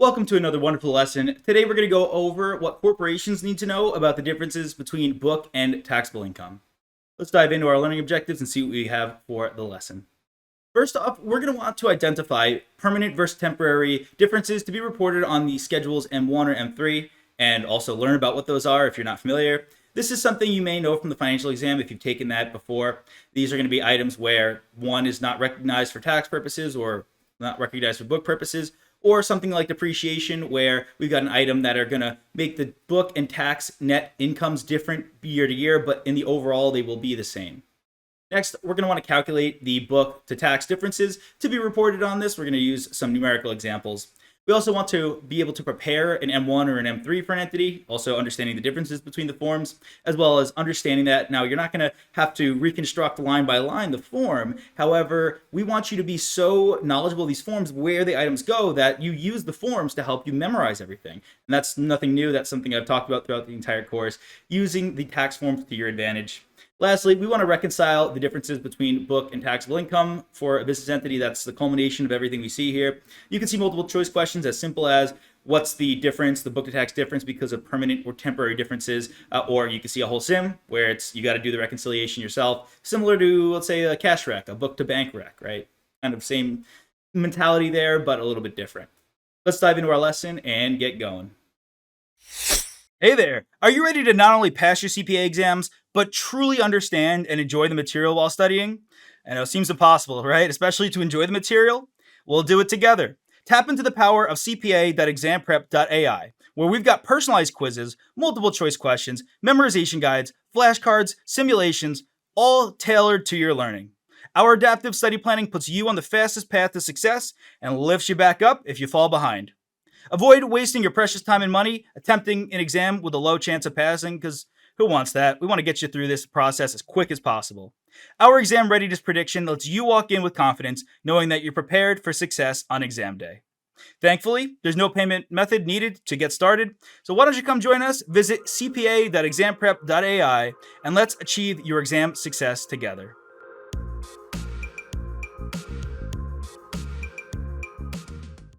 Welcome to another wonderful lesson. Today we're going to go over what corporations need to know about the differences between book and taxable income. Let's dive into our learning objectives and see what we have for the lesson. First off, we're going to want to identify permanent versus temporary differences to be reported on the schedules M1 or M3, and also learn about what those are if you're not familiar. This is something you may know from the financial exam if you've taken that before. These are going to be items where one is not recognized for tax purposes or not recognized for book purposes, or something like depreciation, where we've got an item that are going to make the book and tax net incomes different year to year, but in the overall, they will be the same. Next, we're going to want to calculate the book to tax differences. To be reported on this, we're going to use some numerical examples. We also want to be able to prepare an M1 or an M3 for an entity, also understanding the differences between the forms, as well as understanding that now you're not going to have to reconstruct line by line the form. However, we want you to be so knowledgeable of these forms, where the items go, that you use the forms to help you memorize everything. And that's nothing new. That's something I've talked about throughout the entire course, using the tax forms to your advantage. Lastly, we want to reconcile the differences between book and taxable income for a business entity. That's the culmination of everything we see here. You can see multiple choice questions as simple as what's the difference, the book to tax difference because of permanent or temporary differences, or you can see a whole sim where it's you got to do the reconciliation yourself, similar to, let's say, a cash rec, a book to bank rec, right? Kind of same mentality there, but a little bit different. Let's dive into our lesson and get going. Hey there! Are you ready to not only pass your CPA exams, but truly understand and enjoy the material while studying? I know it seems impossible, right? Especially to enjoy the material? We'll do it together. Tap into the power of cpa.examprep.ai, where we've got personalized quizzes, multiple choice questions, memorization guides, flashcards, simulations, all tailored to your learning. Our adaptive study planning puts you on the fastest path to success and lifts you back up if you fall behind. Avoid wasting your precious time and money attempting an exam with a low chance of passing, because who wants that? We want to get you through this process as quick as possible. Our exam readiness prediction lets you walk in with confidence, knowing that you're prepared for success on exam day. Thankfully, there's no payment method needed to get started, so why don't you come join us? Visit cpa.examprep.ai and let's achieve your exam success together.